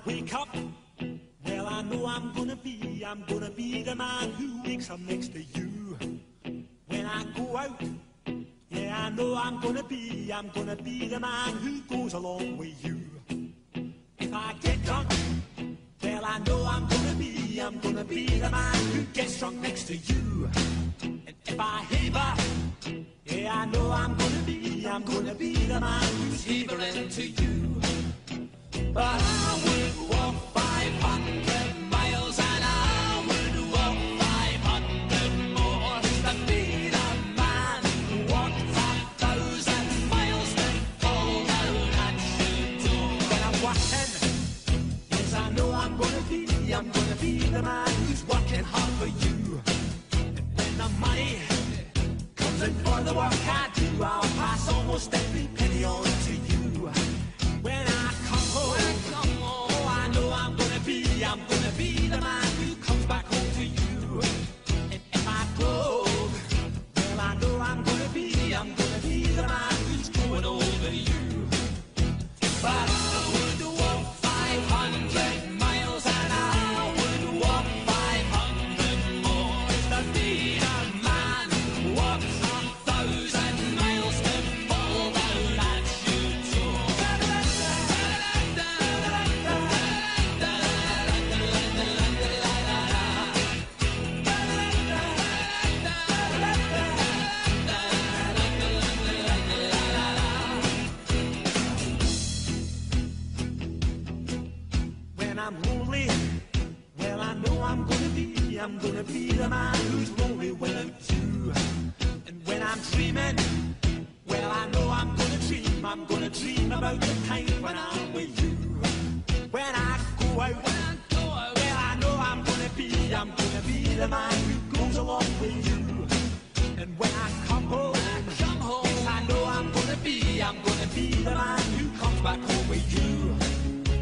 wake up, well, I know I'm gonna be the man who wakes up next to you. When I go out, yeah, I know I'm gonna be the man who goes along with you. If I get drunk, well, I know I'm gonna be the man who gets drunk next to you. And if I heaver, yeah, I know I'm gonna be the man who's heavering to you. But I would walk 500 miles and I would walk 500 more to be the man who walked 1,000 miles to fall down at your door. When I'm walking, yes, I know I'm gonna be the man who's working hard for you. And when the money comes in for the work I do, I'll pass almost every penny on to you. When I come home, oh, I know I'm gonna be the man who comes back home to you. And if I go, well, I know I'm gonna be the man who's going over you. But I would walk 500 miles and I would walk 500 more to be the man who walks 1,000 miles to fall down at your door. When I'm lonely, well, I know I'm gonna be the man who's lonely without you. And when I'm dreaming, well, I know I'm gonna dream about the time when I'm with you. When I go out, well, I know I'm gonna be the man who goes along with you. And when I come home, yes, I know I'm gonna be the man who comes back home with you.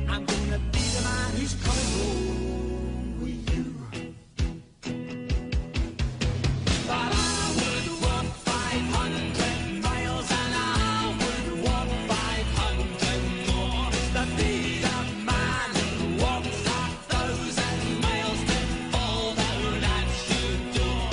I'm gonna be the man who's coming home with you. But I would walk 500 miles and I would walk 500 more to be the man who walks 1,000 miles to fall down at your door.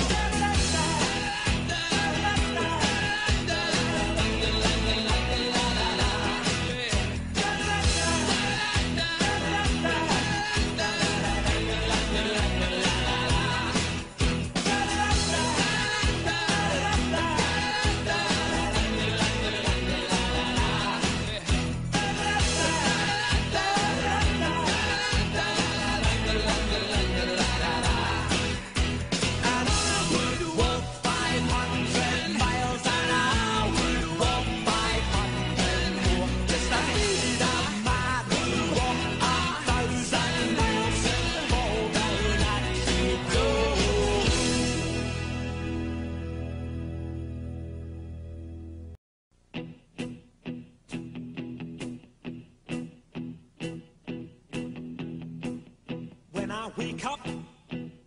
And I would walk 500 miles and I would walk 500 more just to be the man who walked 1,000 miles to fall down at your door. When I wake up,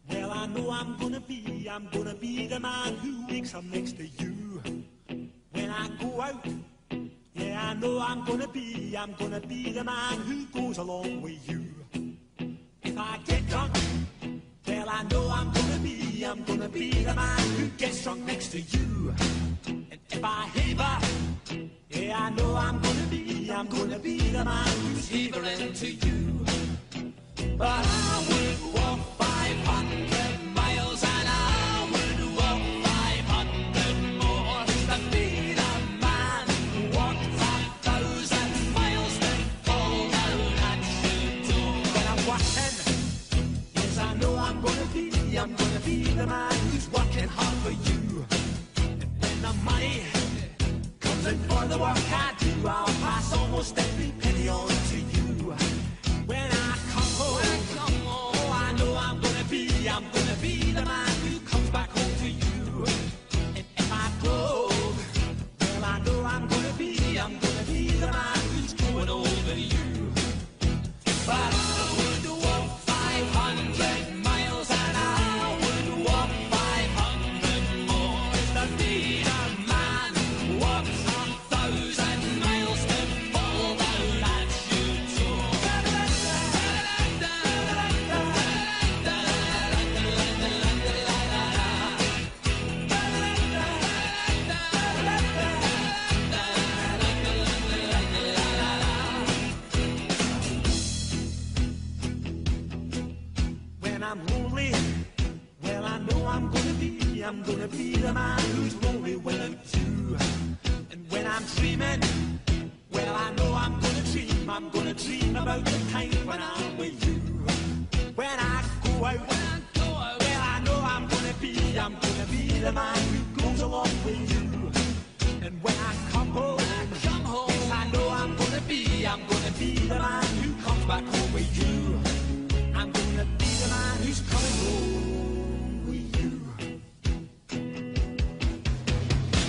well, I know I'm gonna be the man who wakes up next to you. When I go out, yeah, I know I'm gonna be the man who goes along with you. If I get drunk, well, I know I'm gonna be the man who gets drunk next to you. And if I heaver, yeah, I know I'm gonna be the man who's heavering to you. But I would walk 500 miles and I would walk 500 more to be the man who walked 1,000 miles to fall down at your door. When I'm walking, yes, I know I'm gonna be the man who's working hard for you. And when the money comes in for the work I do, I'll pass almost every penny on to you. When I come home, oh, I know I'm gonna be the man who comes back home to you. And if I go, well, I know I'm gonna be the man who's going over you. But I would walk 500 miles and I would walk 500 more to be the man who walks 1,000 miles to dreaming. Well, I know I'm gonna dream about the time when I'm with you. When I go out, well, I know I'm gonna be the man who goes along with you. And when I come home, yes, I know I'm gonna be the man who comes back home with you. I'm gonna be the man who's coming home with you.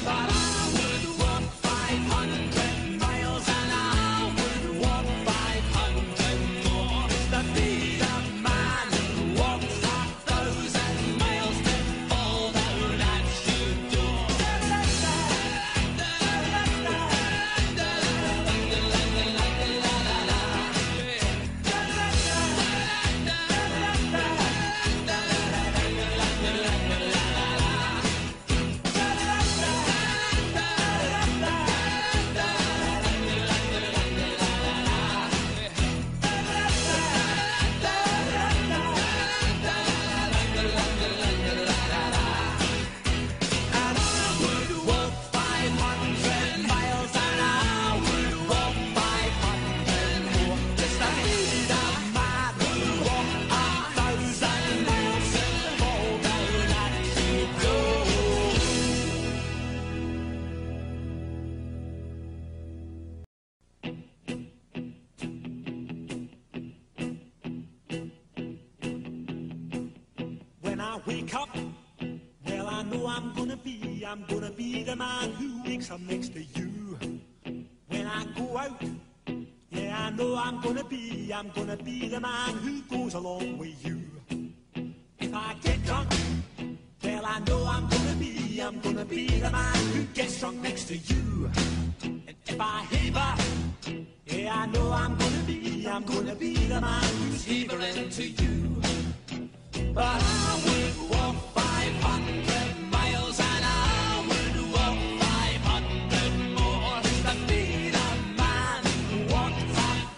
But I would walk 500 miles and I would walk 500 more to be the man who walks 1,000 miles to fall down at your door. When I wake up, well, I know I'm gonna be the man who wakes up next to you. When I go out, yeah, I know I'm gonna be the man who goes along with you. If I get drunk, well, I know I'm gonna be the man who gets drunk next to you. And if I heaver, yeah, I know I'm gonna be the man who's heavering to you. But I would walk 500 miles and I would walk 500 more to be the man who walks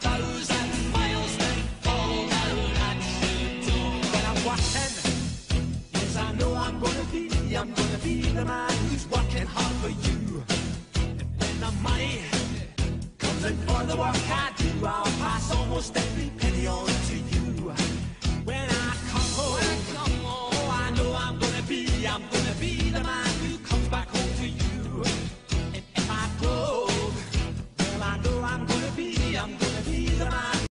1,000 miles to fall down at your door. When I'm walking, yes, I know I'm gonna be the man who's working hard for you. And when the money comes in for the work I do, I'll pass almost